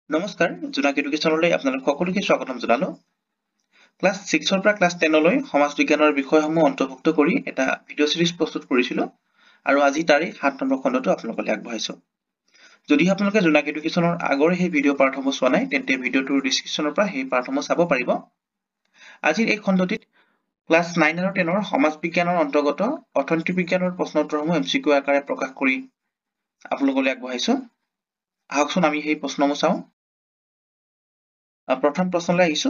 নমস্কাৰ জোনাক এডুকেশ্যনলৈ আপোনালোক সকলোকে স্বাগতম জনালো ক্লাছ 6 পৰা ক্লাছ 10 লৈ সমাজ বিজ্ঞানৰ বিষয়সমূহ অন্তৰ্ভুক্ত কৰি এটা ভিডিঅ' সিৰিজ প্ৰস্তুত কৰিছিলো আৰু আজি তাৰে 7 নম্বৰ খণ্ডটো আপোনালোকলৈ আগবঢ়াইছো যদি আপোনালোকে জোনাক এডুকেশ্যনৰ আগৰ সেই ভিডিঅ' পাৰ্টসমূহ চোৱা নাই তেন্তে ভিডিঅ'টোৰ ডেসক্ৰিপচনৰ পৰা সেই পাৰ্টসমূহ চাব পাৰিব আজিৰ এই খণ্ডটিত ক্লাছ 9 আৰু 10 ৰ সমাজ বিজ্ঞানৰ অন্তৰ্গত অৰ্থনীতি বিজ্ঞানৰ প্ৰশ্ন উত্তৰসমূহ এমচিকিউ আকাৰে প্ৰকাশ কৰি আপোনালোকলৈ আগবঢ়াইছো আহকচোন আমি সেই প্ৰশ্নসমূহ চাওঁ প্ৰথম প্ৰশ্নলৈ আহিছো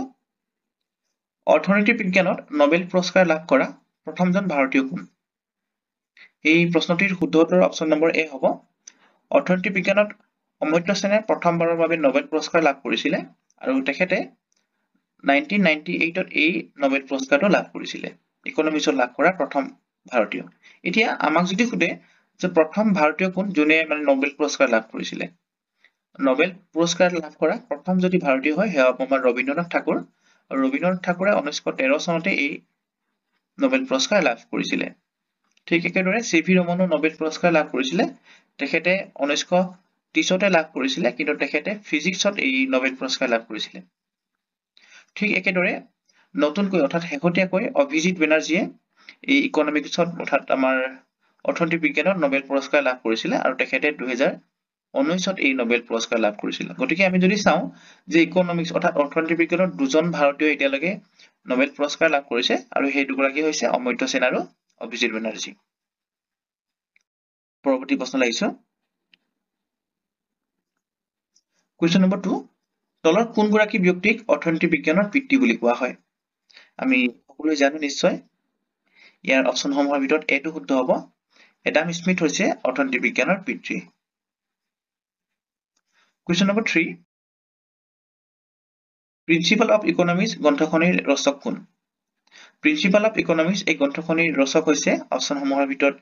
অৰ্থনীতি বিজ্ঞানত নোবেল পুৰস্কাৰ লাভ কৰা প্ৰথমজন ভাৰতীয় কোন এই প্ৰশ্নটিৰ শুদ্ধ উত্তৰ অপচন নম্বৰ এ হ'ব অৰ্থনীতি বিজ্ঞানত অমৰ্ত্য সেনে প্ৰথমবাৰৰ বাবে নোবেল পুৰস্কাৰ লাভ কৰিছিলে আৰু তেখেতে 1998 ত এই নোবেল পুৰস্কাৰটো লাভ কৰিছিলে ইকনমিক্সত লাভ কৰা প্ৰথম ভাৰতীয় এতিয়া আমাক যদি খুদে যে প্ৰথম ভাৰতীয় কোন যোনে মানে নোবেল পুৰস্কাৰ লাভ কৰিছিলে নোবেল পুৰস্কাৰ লাভ কৰা প্ৰথম যদি ভাৰতীয় হয় সেয়া আমাৰ ৰবীন্দ্ৰনাথ ঠাকুৰ আৰু ৰবীন্দ্ৰনাথ ঠাকুৰে 1913 চনতে এই নোবেল পুৰস্কাৰ লাভ কৰিছিলে ঠিক একেদৰে সিভি ৰমনো নোবেল পুৰস্কাৰ লাভ কৰিছিলে তেখেতে 1930তে লাভ কৰিছিলে কিন্তু তেখেতে ফিজিক্সত এই নোবেল পুৰস্কাৰ লাভ কৰিছিলে ঠিক একেদৰে নতুনকৈ অৰ্থাৎ শেহতীয়াকৈ অভিজিত বেনাৰ্জীয়ে এই ইকনমিক্সত অৰ্থাৎ আমাৰ অৰ্থনীতি বিজ্ঞানত নোবেল পুৰস্কাৰ লাভ কৰিছিলে আৰু তেখেতে 2019ত এই নোবেল পুৰস্কাৰ লাভ কৰিছিল গতিকে আমি যদি চাওঁ যে ইকনমিক্স অৰ্থাৎ অৰ্থনীতি বিজ্ঞানত দুজন ভাৰতীয় এতিয়ালৈকে নোবেল পুৰস্কাৰ লাভ কৰিছে আৰু সেই দুগৰাকী হৈছে অমৰ্ত্য সেন আৰু অভিজিত বেনাৰ্জী পৰৱৰ্তী প্ৰশ্নলৈ আহিছো কুৱেশ্যন নম্বৰ 2 তলৰ কোনগৰাকী ব্যক্তিক অৰ্থনীতি বিজ্ঞানৰ পিতৃ বুলি কোৱা হয় আমি সকলোৱে জানো নিশ্চয় ইয়াৰ অপচনসমূহৰ ভিতৰত এটো শুদ্ধ হ'ব এডাম স্মিথ হৈছে অৰ্থনীতি বিজ্ঞানৰ পিতৃ question number 3 principle of economics গ্ৰন্থখনিৰ ৰচক কোন প্ৰিন্সিপাল অফ ইকনমিক্স এই গ্ৰন্থখনিৰ ৰচক হৈছে অপচনসমূহৰ ভিতৰত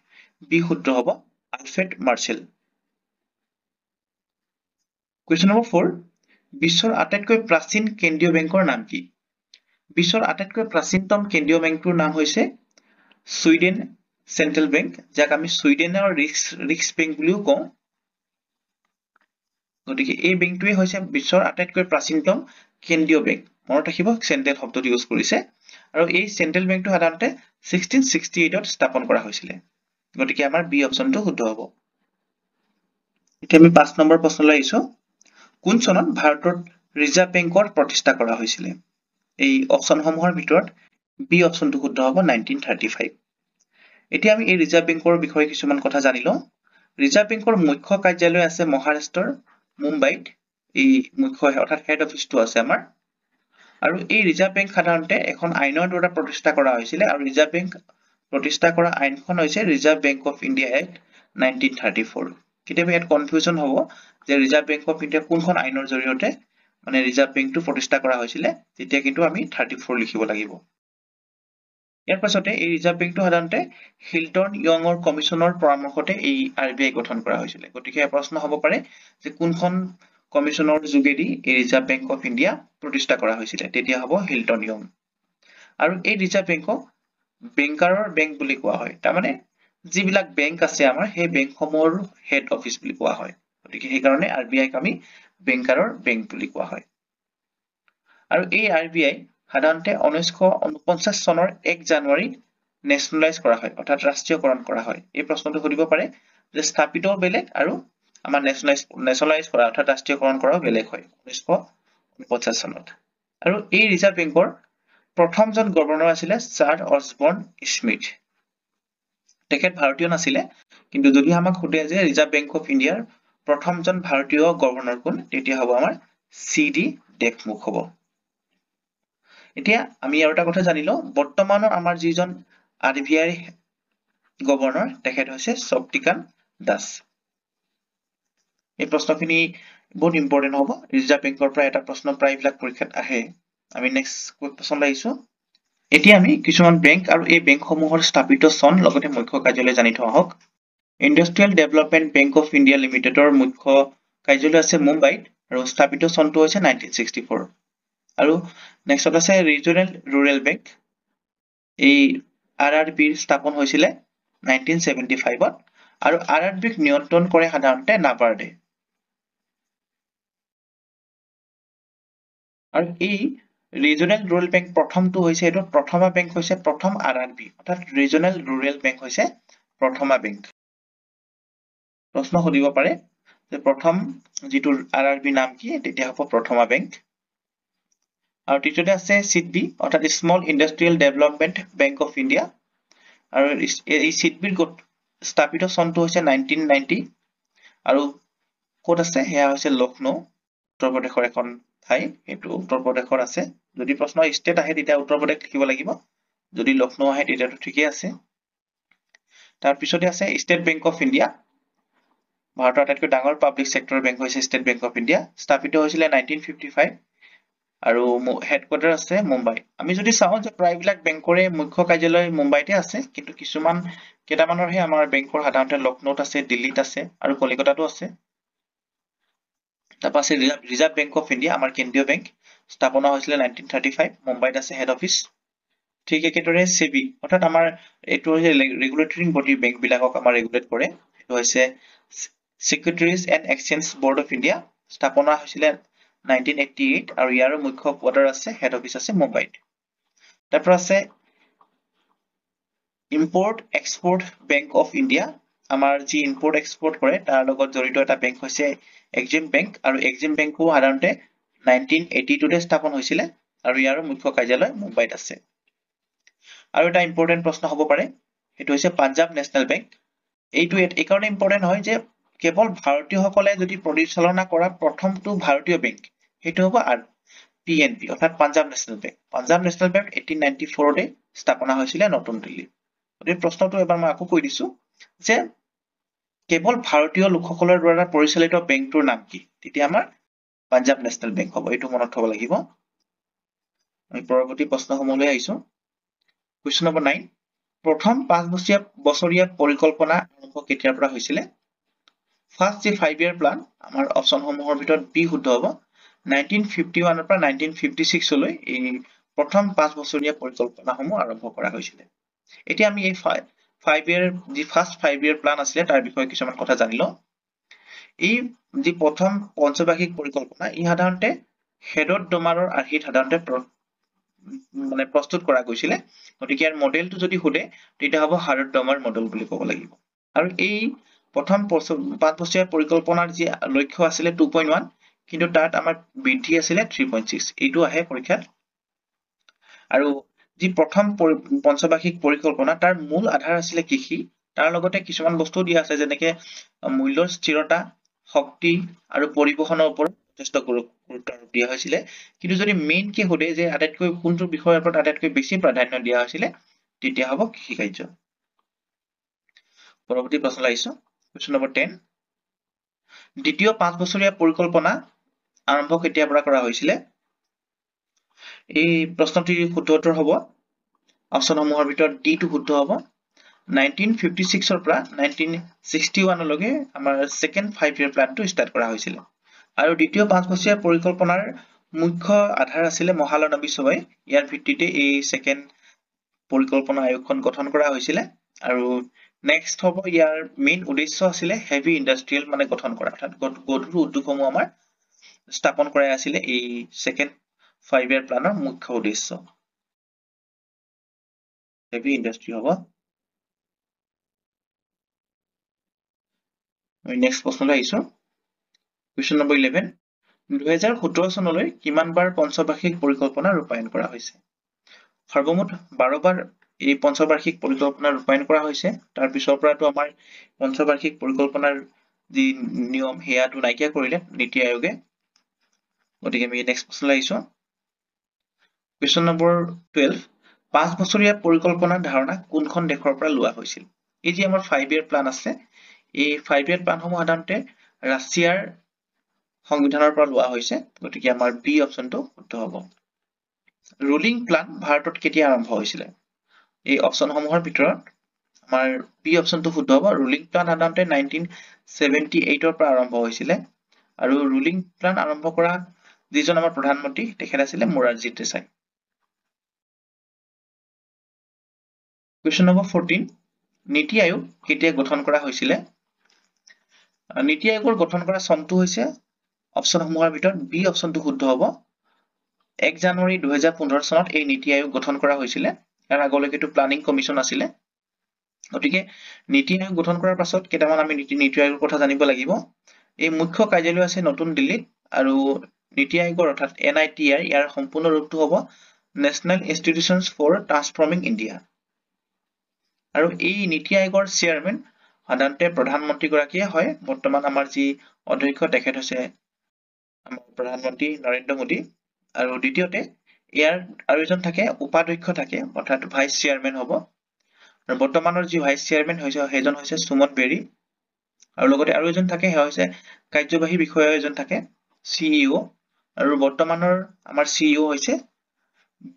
বি শুদ্ধ হ'ব আলফ্ৰেড মাৰ্শেল কুৱেশ্যন নম্বৰ 4 বিশ্বৰ আটাইতকৈ প্ৰাচীন কেন্দ্ৰীয় বেংকৰ নাম কি বিশ্বৰ আটাইতকৈ প্ৰাচীনতম কেন্দ্ৰীয় বেংকটোৰ নাম হৈছে ছুইডেন চেন্ট্ৰেল বেংক যাক আমি ছুইডেনৰ ৰিক্স বেংক বুলিও কওঁ গতিকে এই বেংকটোৱে হৈছে বিশ্বৰ আটাইতকৈ প্ৰাচীনতম কেন্দ্ৰীয় বেংক মনত ৰাখিব চেন্ট্ৰেল শব্দটো ইউজ কৰিছে আৰু এই চেন্ট্ৰেল বেংকটো সাধাৰণতে 1668ত স্থাপন কৰা হৈছিলে গতিকে আমাৰ বি অপচনটো শুদ্ধ হ'ব এতিয়া আমি 5 নম্বৰ প্ৰশ্নলৈ আহিছো কোন চনত ভাৰতত ৰিজাৰ্ভ বেংকৰ প্ৰতিষ্ঠা কৰা হৈছিলে এই অপচনসমূহৰ ভিতৰত বি অপচনটো শুদ্ধ হ'ব 1935 এতিয়া আমি এই ৰিজাৰ্ভ বেংকৰ বিষয়ে কিছুমান কথা জানিলো ৰিজাৰ্ভ বেংকৰ মুখ্য কাৰ্যালয় আছে মহাৰাষ্ট্ৰৰ মুম্বাইত এই মুখ্য অৰ্থাৎ হেড অফিসটো আছে আমাৰ আৰু এই ৰিজাৰ্ভ বেংক সাধাৰণতে এখন আইনৰ দ্বাৰা প্ৰতিষ্ঠা কৰা হৈছিল আৰু ৰিজাৰ্ভ বেংক প্ৰতিষ্ঠা কৰা আইনখন হৈছে reserve bank of India act 1934 কেতিয়াবা ইয়াত কনফিউজন হ'ব যে ৰিজাৰ্ভ বেংক অফ ইণ্ডিয়া কোনখন আইনৰ জৰিয়তে মানে ৰিজাৰ্ভ বেংকটো প্ৰতিষ্ঠা কৰা হৈছিল তেতিয়া কিন্তু আমি 34 লিখিব লাগিব ইয়াৰ পাছতে এই ৰিজাৰ্ভ বেংকটো সাধাৰণতে হিল্টন ইয়ঙৰ কমিছনৰ পৰামৰ্শতে এই আৰবিআই গঠন কৰা হৈছিল গতিকে প্ৰশ্ন হ'ব পাৰে যে কোনখন কমিছনৰ যোগেদি এই ৰিজাৰ্ভ বেংক অফ ইণ্ডিয়া প্ৰতিষ্ঠা কৰা হৈছিল তেতিয়া হ'ব হিল্টন ইয়ং আৰু এই ৰিজাৰ্ভ বেংকক বেংকাৰৰ বেংক বুলি কোৱা হয় তাৰমানে যিবিলাক বেংক আছে আমাৰ সেই বেংকসমূহৰ হেড অফিস বুলি কোৱা হয় গতিকে সেই কাৰণে আৰবিআইক আমি বেংকাৰৰ বেংক বুলি কোৱা হয় আৰু এই আৰবিআই সাধাৰণতে 1949 চনৰ 1 জানুৱাৰী নেশনালাইজ কৰা হয় অৰ্থাৎ ৰাষ্ট্ৰীয়কৰণ কৰা হয় এই প্ৰশ্নটো সুধিব পাৰে যে স্থাপিত বেলেগ আৰু আমাৰ নেশনালাইজ কৰা অৰ্থাৎ ৰাষ্ট্ৰীয়কৰণ কৰাও বেলেগ হয় 1949 চনত আৰু এই ৰিজাৰ্ভ বেংকৰ প্ৰথমজন গভৰ্ণৰ আছিল ছাৰ অছবৰ্ণ স্মিথ তেখেত ভাৰতীয় নাছিলে কিন্তু যদি আমাক সুধে যে ৰিজাৰ্ভ বেংক অফ ইণ্ডিয়াৰ প্ৰথমজন ভাৰতীয় গভৰ্ণৰ কোন তেতিয়া হ'ব আমাৰ সিডি দেশমুখ হ'ব এতিয়া আমি আৰু এটা কথা জানিলো বৰ্তমানৰ আমাৰ যিজন আৰবিআই গভৰ্ণৰ তেখেত হৈছে শক্তিকান্ত দাস এই প্ৰশ্নখিনি বহুত ইম্পৰ্টেন্ট হ'ব ৰিজাৰ্ভ বেংকৰ পৰা এটা প্ৰশ্ন প্ৰায়বিলাক পৰীক্ষাত আহে আমি নেক্সট প্ৰশ্নলৈ আহিছো এতিয়া আমি কিছুমান বেংক আৰু এই বেংকসমূহৰ স্থাপিত চন লগতে মুখ্য কাৰ্যালয় জানি থোৱা হওক industrial development bank of India লিমিটেডৰ মুখ্য কাৰ্যালয় আছে মুম্বাইত আৰু স্থাপিত চনটো হৈছে 1964 আৰু নেক্সট আছে ৰিজনেল ৰুৰেল বেংক এই আৰআৰবিৰ স্থাপন হৈছিলে 1975ত আৰু আৰআৰবিক নিয়ন্ত্ৰণ কৰে সাধাৰণতে নাবাৰ্ডে আৰু এই ৰিজনেল ৰুৰেল বেংক প্ৰথমটো হৈছে এইটো প্ৰথমা বেংক হৈছে প্ৰথম আৰআৰবি অৰ্থাৎ ৰিজনেল ৰুৰেল বেংক হৈছে প্ৰথমা বেংক প্ৰশ্ন সুধিব পাৰে যে প্ৰথম যিটো আৰআৰবি নাম কি তেতিয়া হ'ব প্ৰথমা বেংক আৰু তৃতীয়তে আছে সিডবি অৰ্থাৎ small industrial development bank of India আৰু এই সিডবিৰ স্থাপিত চনটো হৈছে 1990 আৰু ক'ত আছে হেয়া হৈছে লক্ষ্ণৌ উত্তৰ প্ৰদেশৰ এখন ঠাই এটো উত্তৰ প্ৰদেশৰ আছে যদি প্ৰশ্ন ষ্টেট আহে তেতিয়া উত্তৰ প্ৰদেশ লিখিব লাগিব যদি লক্ষ্ণৌ আহে তেতিয়াটো ঠিকই আছে তাৰ পিছতে আছে ষ্টেট বেংক অফ ইণ্ডিয়া ভাৰতৰ আটাইতকৈ ডাঙৰ পাব্লিক সেক্টৰ বেংক হৈছে ষ্টেট বেংক অফ ইণ্ডিয়া স্থাপিত হৈছিল 1955 আৰু হেডকোৱাৰ্টাৰ আছে মুম্বাই আমি যদি চাও যে প্ৰায়বিলাক বেংকৰে মুখ্য কাৰ্যালয় মুম্বাইতে আছে কিন্তু কিছুমান কেইটামানৰহে আমাৰ বেংকৰ সাধাৰণতে লক্ষ্ণৌত আছে দিল্লীত আছে আৰু কলিকতাতো আছে তাৰপা আছে ৰিজাৰ্ভ বেংক অফ ইণ্ডিয়া আমাৰ কেন্দ্ৰীয় বেংক স্থাপনা হৈছিল 1935 মুম্বাইত আছে হেড অফিচ ঠিক একেদৰে সেবি অৰ্থাৎ আমাৰ এইটো হৈছে ৰেগুলেটৰি বডি বেংক বিলাকক আমাৰ ৰেগুলেট কৰে এটো হৈছে Securities and Exchange Board of India স্থাপনা হৈছিল 1988 আৰু ইয়াৰ মুখ্য কোৱাৰ্টাৰ আছে হেড অফিচ আছে মুম্বাইত তাৰপৰ আছে import export bank of India আমাৰ যি ইম্পৰ্ট এক্সপৰ্ট কৰে তাৰ লগত জড়িত এটা বেংক হৈছে এক্সিম বেংক আৰু এক্সিম বেংকও সাধাৰণতে 1982 তে স্থাপন হৈছিল আৰু ইয়াৰ মুখ্য কাৰ্যালয় মুম্বাইত আছে আৰু এটা ইম্পৰ্টেন্ট প্ৰশ্ন হ'ব পাৰে এটো হৈছে পাঞ্জাব নেচনেল বেংক এইটো এই কাৰণে ইম্পৰ্টেন্ট হয় যে কেৱল ভাৰতীয়সকলে যদি পৰিচালনা কৰা প্ৰথমটো ভাৰতীয় বেংক হেতু হ'ব আৰু পিএনবি অৰ্থাৎ পাঞ্জাব নেচনেল বেংক 1894 তে স্থাপনা হৈছিল নতুন দিল্লী এই প্ৰশ্নটো এবাৰ মই আকৌ কৈ দিছো যে কেৱল ভাৰতীয় লোকসকলৰ দ্বাৰা পৰিচালিত বেংকটোৰ নাম কি তেতিয়া আমাৰ পাঞ্জাব নেচনেল বেংক হ'ব এইটো মনত থব লাগিব আমি পৰৱৰ্তী প্ৰশ্নসমূহলৈ আহিছো কোৱেশ্চন নম্বৰ 9 প্ৰথম 5 বছৰীয়া পৰিকল্পনা আৰম্ভ কেতিয়াৰ পৰা হৈছিল ফাৰ্স্ট যে 5 ইয়াৰ প্লান আমাৰ অপচনসমূহৰ ভিতৰত বি শুদ্ধ হ'ব 1951 ৰ পৰা 1956 লৈ এই প্ৰথম 5 বছৰীয়া পৰিকল্পনাসমূহ আৰম্ভ কৰা হৈছিল এতিয়া আমি এই 5 ইয়াৰ যি ফাৰ্স্ট 5 ইয়াৰ প্লান আছিল তাৰ বিষয়ে কিছুমান কথা জানিলো এই যি প্ৰথম পঞ্চবাৰ্ষিক পৰিকল্পনা ই সাধাৰণতে হেডত ডমাৰৰ আৰ্হিত সাধাৰণতে মানে প্ৰস্তুত কৰা গৈছিল গতিকে ইয়াৰ মডেলটো যদি খুদে তেতিয়া হ'ব হাৰ্ড ডমাৰ মডেল বুলি ক'ব লাগিব আৰু এই প্ৰথম 5 বছৰীয়া পৰিকল্পনাৰ যি লক্ষ্য আছিল 2.1 কিন্তু তাত আমাৰ বৃদ্ধি আছিল 3.6 এইটো আহে পৰীক্ষাত আৰু যি প্ৰথম পঞ্চবাৰ্ষিক পৰিকল্পনা তাৰ মূল আধাৰ আছিল কৃষি তাৰ লগতে কিছুমান বস্তু দিয়া আছে যেনেকৈ মূল্যৰ স্থিৰতা শক্তি আৰু পৰিবহনৰ ওপৰত যথেষ্ট গুৰুত্ব দিয়া হৈছিল কিন্তু যদি মেইন কি হদে যে আটাইতকৈ কোনটো বিষয়ৰ ওপৰত আটাইতকৈ বেছি প্ৰাধান্য দিয়া হৈছিল তেতিয়া হ'ব কৃষি কাৰ্য পৰৱৰ্তী প্ৰশ্ন আহিছো কোৱেশ্চন নম্বৰ 10 দ্বিতীয় 5 বছৰীয়া পৰিকল্পনা আৰম্ভ কেতিয়াৰ পৰা কৰা হৈছিল এই প্ৰশ্নটিৰ শুদ্ধ উত্তৰ হ'ব অপচনসমূহৰ ভিতৰত ডি টো শুদ্ধ হ'ব 1956 ৰ পৰা 1961 লৈকে আমাৰ সেকেন্ড 5 ইয়াৰ প্লানটো ষ্টাৰ্ট কৰা হৈছিল আৰু দ্বিতীয় 5 বছৰীয়া পৰিকল্পনাৰ মুখ্য আধাৰ আছিল মহালনবী সভাই ইয়াৰ ভিত্তিতে এই সেকেন্ড পৰিকল্পনা আয়োগখন গঠন কৰা হৈছিল আৰু নেক্সট হ'ব ইয়াৰ মেইন উদ্দেশ্য আছিল হেভি ইণ্ডাষ্ট্ৰিয়েল মানে গঠন কৰা অৰ্থাৎ গধুৰ উদ্যোগসমূহ আমাৰ স্থাপন কৰাই আছিল এই সেকেন্ড 5 ইয়াৰ প্লানৰ মুখ্য উদ্দেশ্য হেভি ইণ্ডাষ্ট্ৰি হ'ব আমি নেক্সট প্ৰশ্নলৈ আহিছো কোৱেশ্চন নম্বৰ 11 2017 চনলৈ কিমান বাৰ পঞ্চবাৰ্ষিক পৰিকল্পনা ৰূপায়ণ কৰা হৈছে সৰ্বমুঠ 12 বাৰ এই পঞ্চবাৰ্ষিক পৰিকল্পনা ৰূপায়ণ কৰা হৈছে তাৰ পিছৰ পৰাটো আমাৰ পঞ্চবাৰ্ষিক পৰিকল্পনাৰ যি নিয়ম হেয়াটো নাইকিয়া কৰিলে নীতি আয়োগে গতিকে আমি নেক্সট প্ৰশ্নলৈ আহিছো কোৱেশ্চন নম্বৰ 12 5 বছৰীয়া পৰিকল্পনাৰ ধাৰণা কোনখন দেশৰ পৰা লোৱা হৈছিল এই যে আমাৰ 5 ইয়াৰ প্লান আছে এই 5 ইয়াৰ প্লানসমূহ সাধাৰণতে ৰাছিয়াৰ সংবিধানৰ পৰা লোৱা হৈছে গতিকে আমাৰ বি অপচনটো শুদ্ধ হ'ব ৰুলিং প্লান ভাৰতত কেতিয়া আৰম্ভ হৈছিল এই অপচনসমূহৰ ভিতৰত আমাৰ বি অপচনটো শুদ্ধ হ'ব ৰুলিং প্লান সাধাৰণতে 1978 ৰ পৰা আৰম্ভ হৈছিল আৰু ৰুলিং প্লান আৰম্ভ কৰা যিজন আমাৰ প্ৰধানমন্ত্ৰী তেখেত আছিল মোৰাৰজী দেশাই কোৱেশ্চন নম্বৰ 14 নীতি আয়োগ কেতিয়া গঠন কৰা হৈছিল নীতি আয়োগৰ গঠন কৰা চনটো হৈছে অপচনসমূহৰ ভিতৰত বি অপচনটো শুদ্ধ হ'ব 1 জানুৱাৰী 2015 চনত এই নীতি আয়োগ গঠন কৰা হৈছিলে। ইয়াৰ আগলৈকে এইটো প্লানিং কমিশ্যন আছিলে। গতিকে নীতি আয়োগ গঠন কৰাৰ পাছত কেইটামান আমি নীতি আয়োগৰ কথা জানিব লাগিব। এই মুখ্য কাৰ্যালয় আছে নতুন দিল্লীত আৰু নীতি আয়োগৰ অৰ্থাৎ NITR ইয়াৰ সম্পূৰ্ণ ৰূপটো হ'ব national institutions for transforming India. আৰু এই নীতি আয়োগৰ চেয়াৰমেন সাধাৰণতে প্ৰধানমন্ত্ৰীগৰাকীয়ে হয়। বৰ্তমান আমাৰ যি অধ্যক্ষ তেখেত হৈছে আমাৰ প্ৰধানমন্ত্ৰী নৰেন্দ্ৰ মোদী। আৰু দ্বিতীয়তে ইয়াৰ আৰু এজন থাকে উপাধ্যক্ষ থাকে অৰ্থাৎ ভাইচ চেয়াৰমেন হ'ব। আৰু বৰ্তমানৰ যি ভাইচ চেয়াৰমেন হৈছে সেইজন হৈছে সুমন বেৰী। আৰু লগতে আৰু এজন থাকে সেয়া হৈছে কাৰ্যবাহী বিষয়া এজন থাকে CEO। আৰু বৰ্তমানৰ আমাৰ CEO হৈছে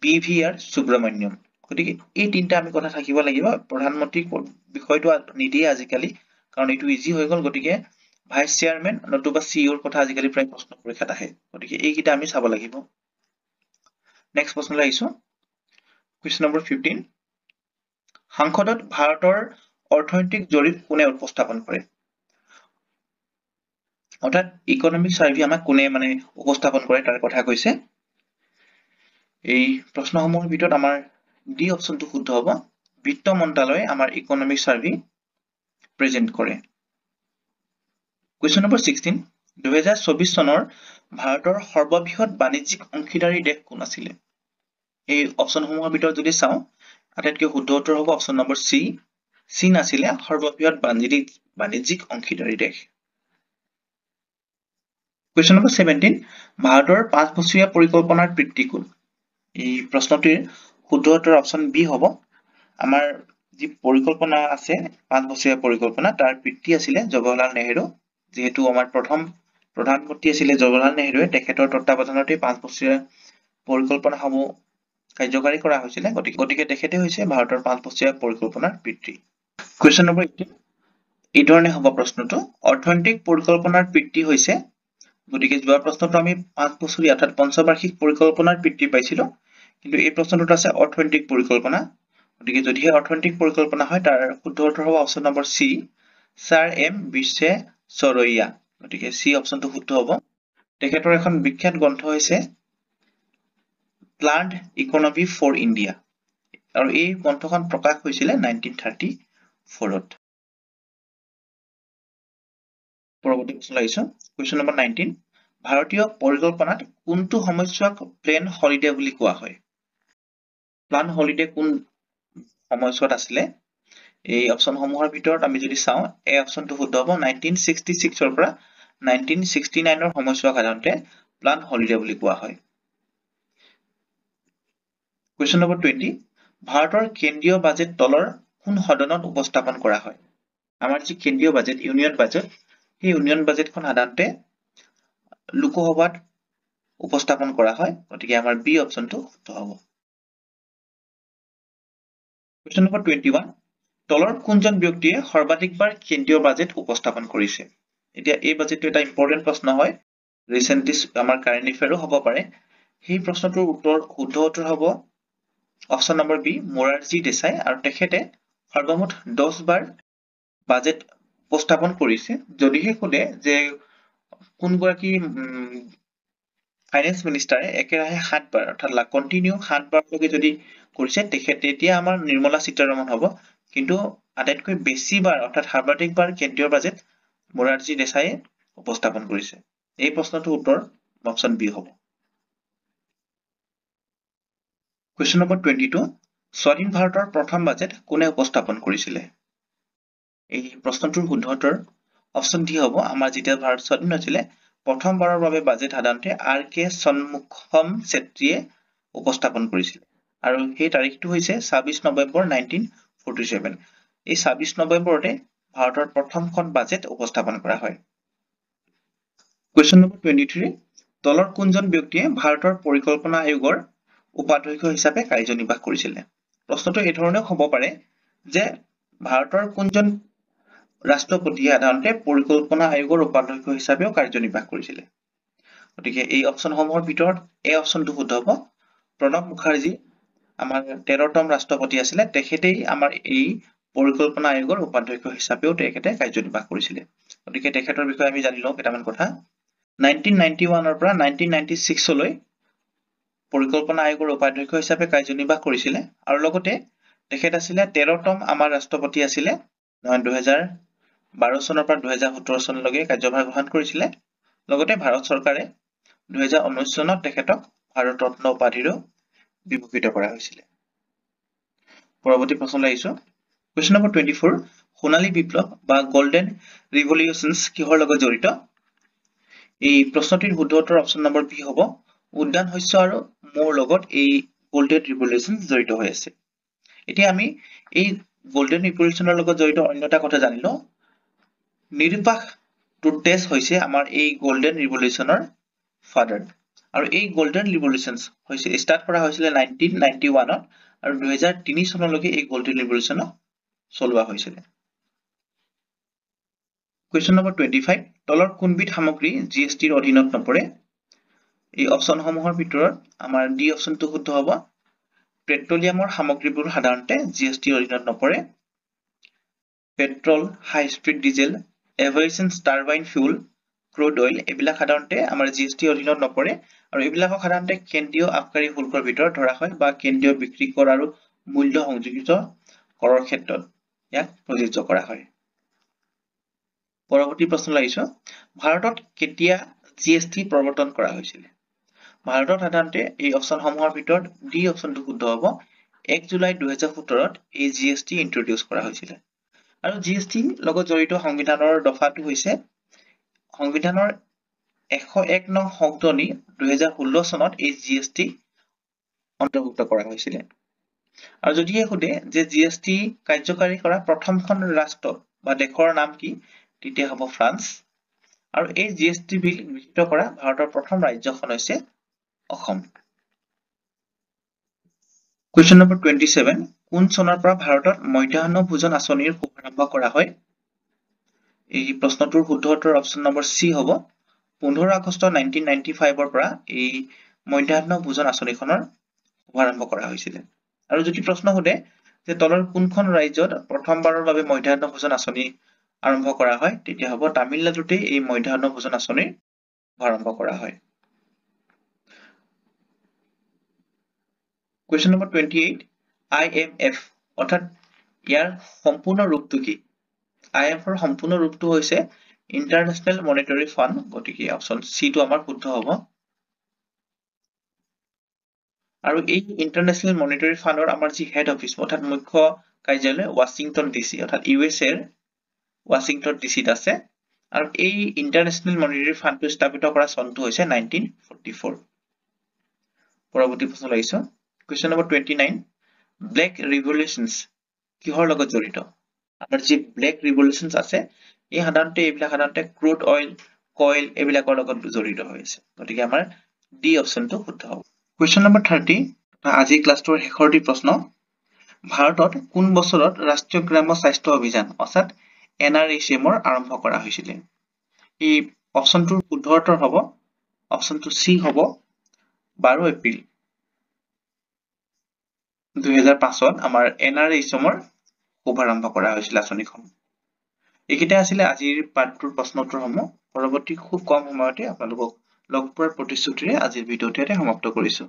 BVR সুব্ৰমণ্যম। গতিকে এই তিনিটা আমি কথা থাকিব লাগিব। প্ৰধানমন্ত্ৰী বিষয়টো নিদিয়ে আজিকালি কাৰণ এইটো ইজি হৈ গ'ল। গতিকে ভাইচ চেয়াৰমেন নতুবা CEOৰ কথা আজিকালি প্ৰায় প্ৰশ্ন পৰীক্ষাত আহে। গতিকে এইকেইটা আমি চাব লাগিব। নেক্সট প্ৰশ্নলৈ আহিছো। Question number 15। সংসদত ভাৰতৰ অৰ্থনৈতিক জৰীপ কোনে উপস্থাপন কৰে? অৰ্থাৎ ইকনমিক চাৰ্ভে আমাক কোনে উপস্থাপন কৰে তাৰ কথা কৈছে। এই প্ৰশ্নসমূহৰ ভিতৰত আমাৰ ডি অপশ্যনটো শুদ্ধ হ'ব। বিত্ত মন্ত্ৰালয়ে আমাৰ ইকনমিক চাৰ্ভে প্ৰেজেন্ট কৰে। Question number 16। 2024 চনৰ ভাৰতৰ সৰ্ববৃহৎ বাণিজ্যিক অংশীদাৰী দেশ কোন আছিলে? এই অপশ্যনসমূহৰ ভিতৰত যদি চাওঁ আটাইতকৈ শুদ্ধ উত্তৰ হ'ব অপশ্যন নম্বৰ চি। চীন আছিলে সৰ্ববৃহৎ বাণিজ্যিক অংশীদাৰী দেশ। Question number 17। ভাৰতৰ 5 বছৰীয়া পৰিকল্পনাৰ পিতৃ কোন? এই প্ৰশ্নটিৰ শুদ্ধ উত্তৰ অপশ্যন বি হ'ব। আমাৰ যি পৰিকল্পনা আছে 5 বছৰীয়া পৰিকল্পনা তাৰ পিতৃ আছিলে জৱাহৰলাল নেহেৰু। যেহেতু আমাৰ প্ৰথম প্ৰধানমন্ত্ৰী আছিলে জৱাহৰলাল নেহেৰুৱে তেখেতৰ তত্বাৱধানতে 5 বছৰীয়া পৰিকল্পনাসমূহ কাৰ্যকাৰী কৰা হৈছিলে। গতিকে তেখেতে হৈছে ভাৰতৰ 5 বছৰীয়া পৰিকল্পনাৰ পিতৃ। Question number 18। এই ধৰণে হ'ব প্ৰশ্নটো। অৰ্থনৈতিক পৰিকল্পনাৰ পিতৃ হৈছে, গতিকে যোৱা প্ৰশ্নটো আমি 5 বছৰীয়া অৰ্থাৎ পঞ্চবাৰ্ষিক পৰিকল্পনাৰ পিতৃ পাইছিলো, কিন্তু এই প্ৰশ্নটোত আছে অৰ্থনৈতিক পৰিকল্পনা। গতিকে যদিহে অৰ্থনৈতিক পৰিকল্পনা হয় তাৰ শুদ্ধ উত্তৰ হ'ব option number C, sir M বিশ্বেশ্বৰৈয়া। গতিকে চি অপশ্যনটো শুদ্ধ হ'ব। তেখেতৰ এখন বিখ্যাত গ্ৰন্থ হৈছে প্লানড ইকনমি ফৰ ইণ্ডিয়া আৰু এই গ্ৰন্থখন প্ৰকাশ হৈছিলে 1934ত। পৰৱৰ্তী প্ৰশ্ন আহিছো। Question number 19। ভাৰতীয় পৰিকল্পনাত কোনটো সময়ছোৱাক প্লেন হলিডে বুলি কোৱা হয়? প্লান হলিডে কোন সময়ছোৱাত আছিলে? এই অপশ্যনসমূহৰ ভিতৰত আমি যদি চাওঁ এই অপশ্যনটো শুদ্ধ হ'ব। 1966ৰ পৰা 1969ৰ সময়ছোৱাক সাধাৰণতে প্লান হলিডে বুলি কোৱা হয়। Question number 20। ভাৰতৰ কেন্দ্ৰীয় বাজেট তলৰ কোন সদনত উপস্থাপন কৰা হয়? আমাৰ যি কেন্দ্ৰীয় বাজেট ইউনিয়ন বাজেট সেই ইউনিয়ন বাজেটখন সাধাৰণতে লোকসভাত উপস্থাপন কৰা হয়। গতিকে আমাৰ বি অপশ্যনটো শুদ্ধ হ'ব। Question number 21। তলৰ কোনজন ব্যক্তিয়ে সৰ্বাধিকবাৰ কেন্দ্ৰীয় বাজেট উপস্থাপন কৰিছে? এতিয়া এই বাজেটটো এটা ইম্পৰ্টেণ্ট প্ৰশ্ন হয়। ৰিচেণ্টলি আমাৰ কাৰেণ্ট এফেয়াৰো হ'ব পাৰে। সেই প্ৰশ্নটোৰ শুদ্ধ উত্তৰ হ'ব option number B, Morarji Desai. আৰু তেখেতে সৰ্বমুঠ 10 বাৰ বাজেট উপস্থাপন কৰিছে। যদিহে সোধে যে কোনগৰাকী ফাইনেন্স মিনিষ্টাৰে একেৰাহে 7 বাৰ অৰ্থাৎ কণ্টিনিউ 7 বাৰলৈকে যদি কৰিছে তেতিয়া আমাৰ নিৰ্মলা সীতাৰমণ হ'ব। কিন্তু আটাইতকৈ বেছি বাৰ অৰ্থাৎ সৰ্বাধিকবাৰ কেন্দ্ৰীয় বাজেট মোৰাৰজী দেশাইয়ে উপস্থাপন কৰিছে। এই প্ৰশ্নটোৰ উত্তৰ অপশ্যন বি হ'ব। Question number 22। স্বাধীন ভাৰতৰ প্ৰথম বাজেট কোনে উপস্থাপন কৰিছিলে? এই প্ৰশ্নটোৰ শুদ্ধ উত্তৰ অপশ্যন ডি হ'ব। আমাৰ যেতিয়া ভাৰত স্বাধীন হৈছিলে প্ৰথমবাৰৰ বাবে বাজেট সাধাৰণতে RK ষণমুখম চেত্ৰীয়ে উপস্থাপন কৰিছিল। আৰু সেই তাৰিখটো হৈছে 26 নৱেম্বৰ 1947। এই 26 নৱেম্বৰতে ভাৰতৰ প্ৰথমখন বাজেট উপস্থাপন কৰা হয়। Question number 23। তলৰ কোনজন ব্যক্তিয়ে ভাৰতৰ পৰিকল্পনা আয়োগৰ উপাধ্যক্ষ হিচাপে কাৰ্যনিৰ্বাহ কৰিছিলে? প্ৰশ্নটো এই ধৰণেও হ'ব পাৰে যে ভাৰতৰ কোনজন ৰাষ্ট্ৰপতিয়ে সাধাৰণতে পৰিকল্পনা আয়োগৰ উপাধ্যক্ষ হিচাপেও কাৰ্যনিৰ্বাহ কৰিছিলে? গতিকে এই অপশ্যনসমূহৰ ভিতৰত এই অপশ্যনটো শুদ্ধ হ'ব। প্ৰণৱ মুখাৰ্জী আমাৰ 13তম ৰাষ্ট্ৰপতি আছিলে। তেখেতেই আমাৰ এই পৰিকল্পনা আয়োগৰ উপাধ্যক্ষ হিচাপেও তেখেতে কাৰ্যনিৰ্বাহ কৰিছিলে। গতিকে তেখেতৰ বিষয়ে আমি জানি লওঁ কেইটামান কথা। 1991ৰ পৰা 1996লৈ পৰিকল্পনা আয়োগৰ উপাধ্যক্ষ হিচাপে কাৰ্যনিৰ্বাহ কৰিছিলে আৰু লগতে তেখেত আছিলে 13তম আমাৰ ৰাষ্ট্ৰপতি আছিলে 2012 চনৰ পৰা 2017 চনলৈকে কাৰ্যভাৰ গ্ৰহণ কৰিছিলে লগতে ভাৰত চৰকাৰে 2019 চনত তেখেতক ভাৰত ৰত্ন উপাধিৰে বিভূষিত কৰা হৈছিলে পৰৱৰ্তী প্ৰশ্নলৈ আহিছো কোৱেশ্চন নম্বৰ 24 সোণালী বিপ্লৱ বা গোল্ডেন ৰিভলিউশনছ কিহৰ লগত জড়িত এই প্ৰশ্নটিৰ শুদ্ধ উত্তৰ অপচন নম্বৰ বি হ'ব উদ্যান শস্য আৰু মৌৰ লগত এই গোল্ডেন ৰিভলিউশন জড়িত হৈ আছে এতিয়া আমি এই গোল্ডেন ৰিভলিউশনৰ লগত জড়িত অন্য এটা কথা জানিলো নিৰুপাখ টুটেছ হৈছে আমাৰ এই গোল্ডেন ৰিভলিউশনৰ ফাদাৰ আৰু এই গোল্ডেন ৰিভলিউশনছ হৈছে ষ্টাৰ্ট কৰা হৈছিল 1991 ত আৰু 2003 চনলৈকে এই গোল্ডেন ৰিভলিউশন চলোৱা হৈছিল কোৱেশ্চন নম্বৰ 25 তলৰ কোনবিধ সামগ্ৰী জিএসটিৰ অধীনত নপৰে এই অপচনসমূহৰ ভিতৰত আমাৰ ডি অপচনটো শুদ্ধ হ'ব পেট্ৰলিয়ামৰ সামগ্ৰীবোৰ সাধাৰণতে জিএসটিৰ অধীনত নপৰে petrol high speed diesel aviation turbine fuel crude oil এইবিলাক সাধাৰণতে আমাৰ জিএসটিৰ অধীনত নপৰে আৰু এইবিলাকক সাধাৰণতে কেন্দ্ৰীয় আবকাৰী শুল্কৰ ভিতৰত ধৰা হয় বা কেন্দ্ৰীয় বিক্ৰী কৰ আৰু মূল্য সংযোজিত কৰৰ ক্ষেত্ৰত ইয়াক প্ৰযোজ্য কৰা হয় পৰৱৰ্তী প্ৰশ্নলৈ আহিছো ভাৰতত কেতিয়া জিএসটি প্ৰৱৰ্তন কৰা হৈছিল ভাৰতত সাধাৰণতে এই অপচনসমূহৰ ভিতৰত ডি অপচনটো শুদ্ধ হ'ব 1 জুলাই 2017 ত এই জিএসটি ইন্ট্ৰোডিউস কৰা হৈছিল আৰু জিএসটি লগত জড়িত সংবিধানৰ দফাটো হৈছে সংবিধানৰ 101 নং সংশোধনী 2016 চনত এই জিএসটি অন্তৰ্ভুক্ত কৰা হৈছিল আৰু যদিহে খুদে যে জিএসটি কাৰ্যকাৰী কৰা প্ৰথমখন ৰাষ্ট্ৰ বা দেশৰ নাম কি তেতিয়া হ'ব ফ্ৰান্স আৰু এই জিএসটি বিল গৃহীত কৰা ভাৰতৰ প্ৰথম ৰাজ্যখন হৈছে অসম কোৱেশ্চন নম্বৰ 27 কোন চনৰ পৰা ভাৰতত মধ্যাহ্ন ভোজন আঁচনিৰ শুভাৰম্ভ কৰা হয় এই প্ৰশ্নটোৰ শুদ্ধ উত্তৰ অপচন নম্বৰ সি হ'ব 15 আগষ্ট 1995 ৰ পৰা এই মধ্যাহ্ন ভোজন আঁচনিখনৰ শুভাৰম্ভ কৰা হৈছিল আৰু যদি প্ৰশ্ন সোধে যে তলৰ কোনখন ৰাজ্যত প্ৰথমবাৰৰ বাবে মধ্যাহ্ন ভোজন আঁচনি আৰম্ভ কৰা হয় তেতিয়া হ'ব তামিলনাডুতে এই মধ্যাহ্ন ভোজন আঁচনি আৰম্ভ কৰা হয় কোৱেশ্চন নম্বৰ 28 IMF অৰ্থাৎ ইয়াৰ সম্পূৰ্ণ ৰূপটো কি IMF ৰ সম্পূৰ্ণ ৰূপটো হৈছে ইন্টাৰনেশ্যনেল মনিটাৰী ফাণ্ড গতিকে অপচন সি টো আমাৰ শুদ্ধ হ'ব আৰু এই ইন্টাৰনেশ্যনেল মনিটাৰী ফাণ্ডৰ আমাৰ যি হেড অফিচ অৰ্থাৎ মুখ্য কাৰ্যালয় ৱাশ্বিংটন ডিসি অৰ্থাৎ ইউএছএ ৰ ৱাশ্বিংটন ডিসিত আছে আৰু এই ইন্টাৰনেশ্যনেল মনিটাৰী ফাণ্ডটো স্থাপিত কৰা চনটো হৈছে 1944 পৰৱৰ্তী প্ৰশ্ন লাগিছে কোৱেশ্চন নম্বৰ 29 ব্লেক ৰিভলিউশনছ কিহৰ লগত জড়িত আমাৰ যি ব্লেক ৰিভলিউশনছ আছে এই সাধাৰণতে ক্ৰুড অইল কইল এইবিলাকৰ লগত জড়িত হৈ আছে গতিকে আমাৰ ডি অপচনটো শুদ্ধ হ'ব কোৱেশ্চন নম্বৰ 30 আজি ক্লাছটোৰ শেষৰটি প্ৰশ্ন ভাৰতত কোন বছৰত ৰাষ্ট্ৰীয় গ্ৰাম্য স্বাস্থ্য অভিযান অৰ্থাৎ NRHM আৰম্ভ কৰা হৈছিল এই অপচনটোৰ শুদ্ধ উত্তৰ হ'ব অপচনটো সি হ'ব 12 এপ্ৰিল 2005 ত আমাৰ NRHM শুভাৰম্ভ কৰা হৈছিল আঁচনিখন এইকেইটা আছিল আজিৰ পাঠটোৰ প্ৰশ্নোত্তৰসমূহ পৰৱৰ্তী খুব কম সময়তে আপোনালোকক লগ পোৱাৰ প্ৰতিশ্ৰুতিৰে আজিৰ ভিডিঅ'টো ইয়াতে সমাপ্ত কৰিছো